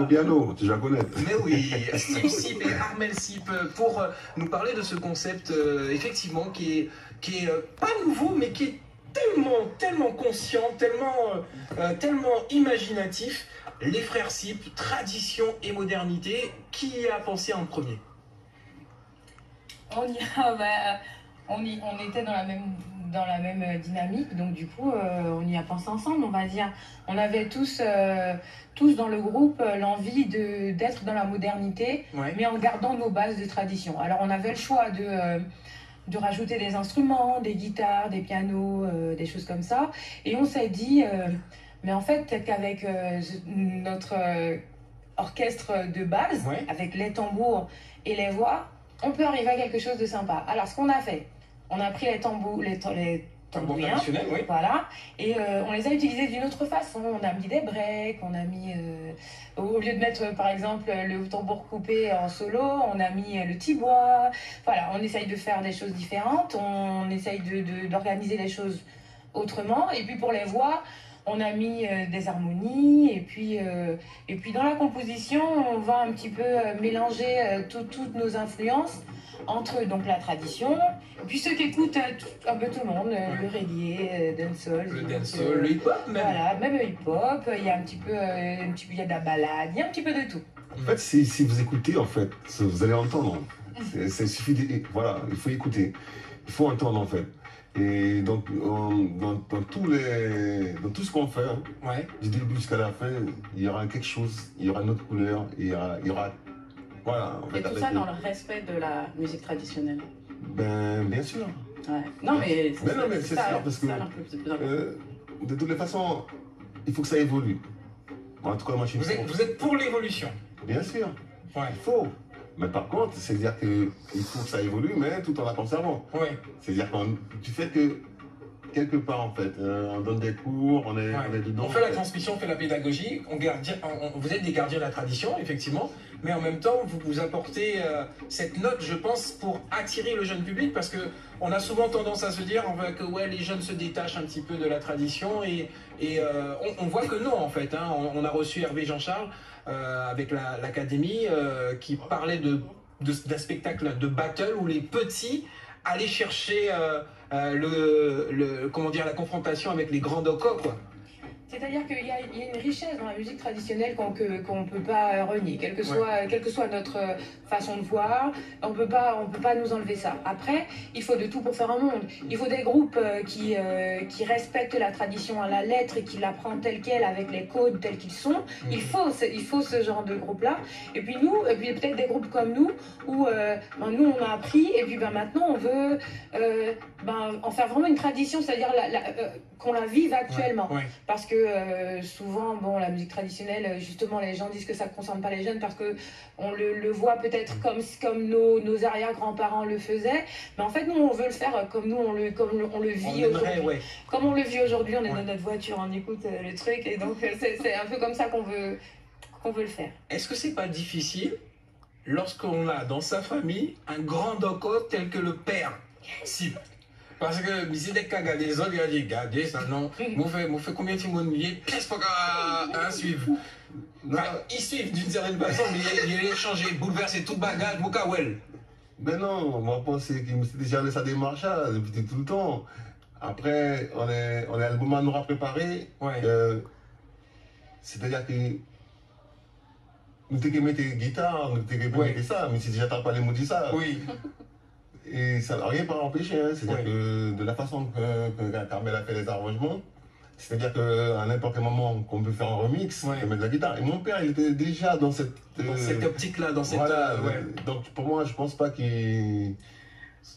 Piano, tu la connais. Mais oui, Steve Sip et Armel Sip pour nous parler de ce concept effectivement qui est pas nouveau mais qui est tellement conscient, tellement imaginatif. Les frères Sip, tradition et modernité, qui y a pensé en premier? On était dans la même dynamique, donc du coup on y a pensé ensemble, on va dire. On avait tous dans le groupe l'envie d'être dans la modernité, Ouais. mais en gardant nos bases de tradition. Alors on avait le choix de rajouter des instruments, des guitares, des pianos, des choses comme ça. Et on s'est dit, mais en fait, qu'avec notre orchestre de base, Ouais. avec les tambours et les voix, on peut arriver à quelque chose de sympa. Alors, ce qu'on a fait, on a pris les tambours, les Tambour tambouriens, traditionnel, oui. voilà, et on les a utilisés d'une autre façon. On a mis des breaks, on a mis, au lieu de mettre par exemple le tambour coupé en solo, on a mis le tibois. Voilà, on essaye de faire des choses différentes, on essaye d'organiser les choses autrement. Et puis pour les voix, on a mis des harmonies, et puis dans la composition, on va un petit peu mélanger toutes nos influences entre donc la tradition, et puis ceux qui écoutent un peu tout le monde, le reggae, dancehall, Le dancehall, le hip-hop même. voilà, même le hip-hop, il y a un petit peu, il y a de la balade, il y a un petit peu de tout. En fait, si vous écoutez, en fait, vous allez entendre. Il suffit voilà, il faut écouter. Il faut entendre, en fait. Et donc, dans tout ce qu'on fait, hein, Ouais. du début jusqu'à la fin, il y aura quelque chose, il y aura une autre couleur, il y aura voilà. En fait, Et tout avec ça dans le respect de la musique traditionnelle. Ben, bien sûr. Ouais. Non, mais c'est sûr, parce que de toutes les façons, il faut que ça évolue. En tout cas, moi, je suis Vous êtes pour l'évolution? Bien sûr, Ouais. il faut. Mais par contre, c'est-à-dire qu'il faut que ça évolue, mais tout en la conservant. Ouais. C'est-à-dire du fait que, quelque part, en fait, on donne des cours, on est dedans. On fait la transmission, on fait la pédagogie, vous êtes des gardiens de la tradition, effectivement, mais en même temps, vous apportez cette note, je pense, pour attirer le jeune public, parce que on a souvent tendance à se dire que ouais, les jeunes se détachent un petit peu de la tradition, et on voit que non, en fait. Hein. On a reçu Hervé Jean-Charles avec l'académie qui parlait d'un spectacle de battle où les petits allaient chercher comment dire, la confrontation avec les grands docos, quoi. C'est-à-dire qu'il y a une richesse dans la musique traditionnelle qu'on ne peut pas renier, quelle que soit notre façon de voir, on peut pas nous enlever ça. Après, il faut de tout pour faire un monde. Il faut des groupes qui respectent la tradition à la lettre et qui l'apprennent telle qu'elle, avec les codes tels qu'ils sont. Il faut ce genre de groupe-là. Et puis peut-être des groupes comme nous, où nous on a appris, et puis maintenant on veut en faire vraiment une tradition, c'est-à-dire qu'on la vive actuellement. Ouais. Parce que souvent, la musique traditionnelle, justement, les gens disent que ça ne concerne pas les jeunes parce qu'on le voit peut-être comme nos arrière-grands-parents le faisaient. Mais en fait, nous, on veut le faire comme nous, on le vit aujourd'hui. Ouais. Comme on le vit aujourd'hui, on est dans notre voiture, on écoute le truc. Et donc, c'est un peu comme ça qu'on veut le faire. Est-ce que c'est pas difficile lorsqu'on a dans sa famille un grand doco tel que le père Sip? Parce que si dès qu'il y a des autres, il a dit, regardez ça, non, moi fait combien de temps pièce pour qu'à suivre. Ils suivent d'une certaine façon, mais il a changé, bouleversé tout bagage, Mokawel. Mais non, moi, je pense qu'il me s'est déjà laissé sa démarche depuis tout le temps. Après, on est l'album à nous préparé. Ouais. C'est-à-dire que nous t'es mettre guitare, nous t'es mettre ça, mais si déjà t'as pas les mots de ça. Oui. Et ça n'a rien pas empêché, hein. C'est-à-dire que de la façon que Carmel a fait les arrangements, c'est-à-dire qu'à n'importe quel moment qu'on peut faire un remix, on peut mettre de la guitare. Et mon père, il était déjà dans cette optique-là, dans cette... Voilà, donc pour moi, je pense pas qu'il...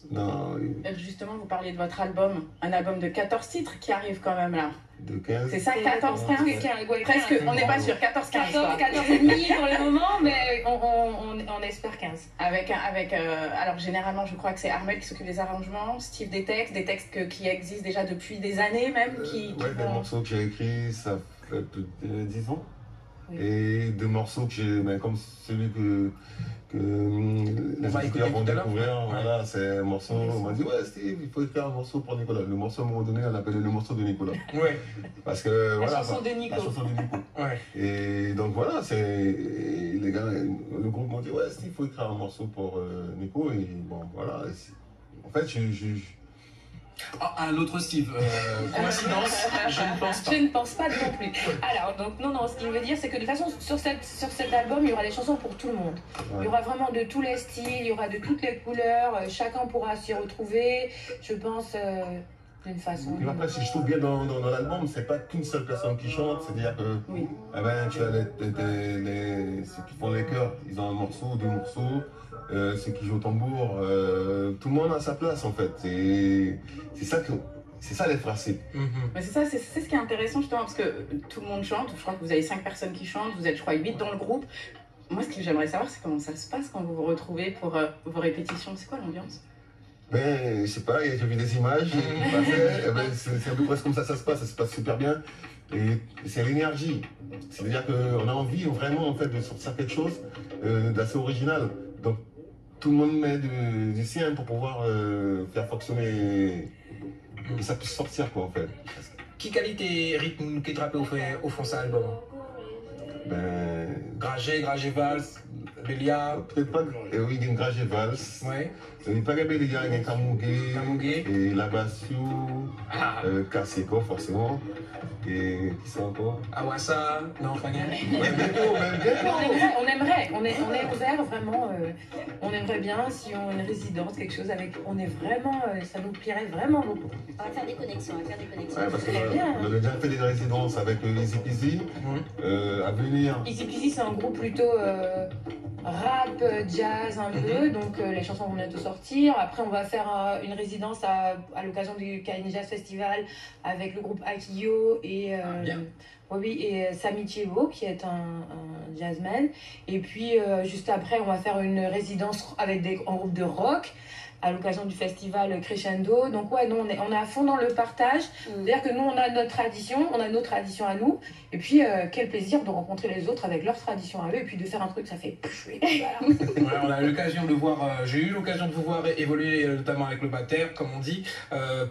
Non. Justement, vous parliez de votre album, un album de 14 titres qui arrive quand même là. De 15. C'est ça, 14, 15 presque, on n'est pas sûr, 14, 15. 14 et demi pour le moment, mais on espère 15. Alors généralement, je crois que c'est Armel qui s'occupe des arrangements, Steve des textes qui existent déjà depuis des années même. Des morceaux que j'ai écrits, ça fait plus de 10 ans. Et de morceaux que j'ai, ben, comme celui que les auditeurs vont découvrir, voilà, c'est un morceau, on m'a dit, ouais Steve, il faut faire un morceau pour Nicolas. Le morceau, à un moment donné, on l'appelait le morceau de Nicolas. Ouais. Parce que, voilà, la chanson de Nico. La chanson de Nico. Ouais. Et donc voilà, les gars, le groupe m'a dit, ouais Steve, il faut écrire un morceau pour Nico. Et bon, voilà. En fait, Un autre Steve, coïncidence, je ne pense pas. Je ne pense pas non plus. Alors, donc, non, ce qu'il veut dire, c'est que de toute façon, sur cet album, il y aura des chansons pour tout le monde. Ouais. Il y aura vraiment de tous les styles, il y aura de toutes les couleurs, chacun pourra s'y retrouver, je pense, d'une façon. Et après, si je trouve bien dans l'album, c'est pas qu'une seule personne qui chante, c'est-à-dire que eh ben, tu as ceux qui font les chœurs, ils ont un morceau, deux morceaux. Ceux qui jouent au tambour, tout le monde a sa place en fait. C'est ça les frères Sip. Mais c'est ça, c'est ce qui est intéressant justement parce que tout le monde chante. Je crois que vous avez 5 personnes qui chantent, vous êtes je crois 8 dans le groupe. Moi ce que j'aimerais savoir c'est comment ça se passe quand vous vous retrouvez pour vos répétitions. C'est quoi l'ambiance? Ben je sais pas, j'ai vu des images, c'est un peu presque comme ça se passe super bien. Et c'est l'énergie. C'est-à-dire qu'on a envie vraiment en fait de sortir quelque chose d'assez original. Donc tout le monde met du sien pour pouvoir faire fonctionner que ça puisse sortir quoi en fait. Qui qualité rythme qui trappe au fond ça album? Ben Gragé Valls, Bélia. Peut-être pas, oui, il y a une Gragé Valls. Ouais. Il n'y a pas de Bélia, il y a Kamougué. Et Labassiou, Kasseko forcément. Et qui c'est encore? Awassa, non, pas bien. On aimerait, on est ouvert vraiment, on aimerait bien si on a une résidence, quelque chose avec, on est vraiment, ça nous plairait vraiment beaucoup. On va faire des connexions, Ouais, parce qu'on avait déjà fait des résidences avec Easy Peasy, à venir. Easy Peasy c'est un groupe plutôt rap, jazz un peu, donc les chansons vont bientôt sortir. Après on va faire une résidence à l'occasion du Kain Jazz Festival avec le groupe Akio et Samy Thiebaud qui est un jazzman. Et puis juste après on va faire une résidence avec un groupe de rock à l'occasion du festival Crescendo. Donc ouais, nous on est à fond dans le partage. C'est-à-dire que nous on a notre tradition, on a nos traditions à nous. Et puis quel plaisir de rencontrer les autres avec leurs traditions à eux et puis de faire un truc ça fait voilà. Ouais, on a l'occasion de voir, j'ai eu l'occasion de vous voir évoluer notamment avec le batteur, comme on dit,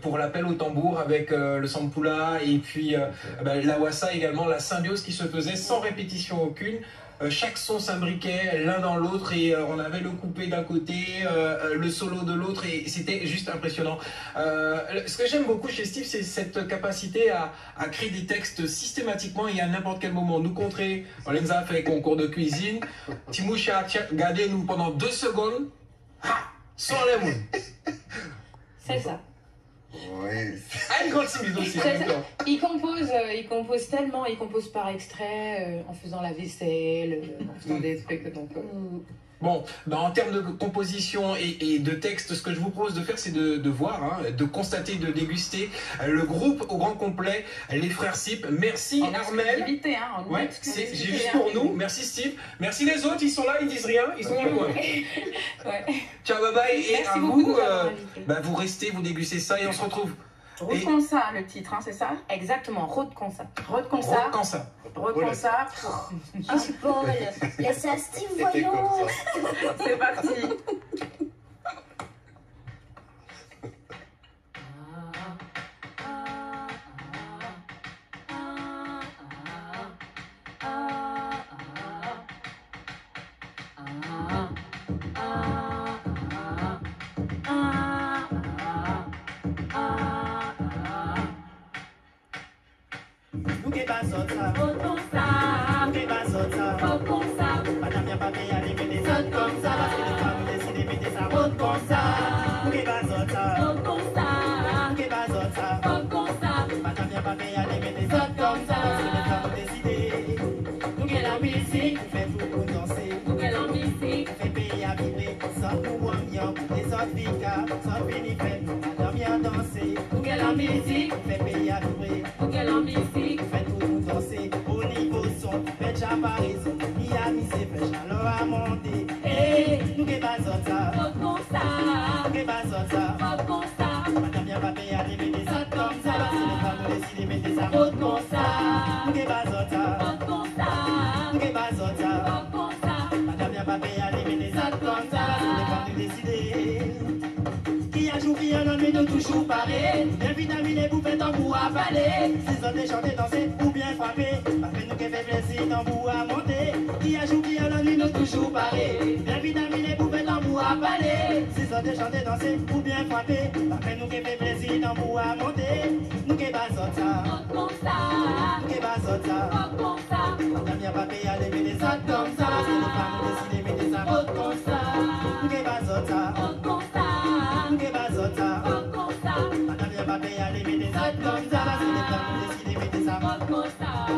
pour l'appel au tambour avec le Sampula et puis la Wassa également, la symbiose qui se faisait sans répétition aucune. Chaque son s'imbriquait l'un dans l'autre et on avait le coupé d'un côté, le solo de l'autre et c'était juste impressionnant. Ce que j'aime beaucoup chez Steve, c'est cette capacité à créer des textes systématiquement et à n'importe quel moment. Nous contrer, on les a fait concours de cuisine, Timoucha gardez nous pendant 2 secondes, sans les mots. C'est ça. Oui. Une grande simile aussi. Il compose tellement, il compose par extrait, en faisant la vaisselle, en faisant des trucs. Donc, Bon, en termes de composition et de texte, ce que je vous propose de faire, c'est de voir, hein, de constater, de déguster le groupe au grand complet, les frères Sip. Merci Armel. Hein, ouais, c'est juste pour nous. Merci Steve. Merci les autres, ils sont là, ils disent rien, ils sont dans le coin. Ouais. Ciao, bye bye. Et merci à beaucoup, vous restez, vous dégustez ça et on se retrouve. Rode Consa, le titre, hein, c'est ça? Exactement, Rode Consa. Rode Consa. Rode Consa. Rode Consa. Oh Paul, laisse à Steve, voyons. C'est parti. La musique fait payer à vibrer. Ok, la musique fait tout nous danser. Au niveau son, fait j'apparaissons. Miami c'est fait chaleur à monter. Eh, nous qui basons ça. Faut qu'on ça. Nous qui basons ça. Faut qu'on ça. Madame bien pas payer à des ça comme ça. C'est le temps de décider, mettez ça. Faut qu'on ça. Nous qui basons ça. Faut qu'on ça. qu'est pas ça. Madame y'a pas payé à les mettre des actes comme ça. C'est les femmes de décider. Qui a joué, qui a l'ennui, nous toujours pareil. Bien vitaminé, vous faites un bout à avaler. Si ça chanter, danser ou bien frapper. Après nous qui fait plaisir, un bout à monter. Qui a joué, qui a l'ennui, nous toujours pareil. Bien vitaminé, vous faites un bout à avaler. Si ça chanter, danser ou bien frapper. Après nous qui fait plaisir, un bout à monter. Nous qui pas ça. Nous qui pas ça. Madame y'a pas payé à lever des actes comme ça. C'est les femmes décident de mettre ça comme ça. Nous qui pas ça. Nous qui pas ça. Madame y'a pas payé à lever des actes comme ça. C'est les femmes décident de mettre ça comme ça.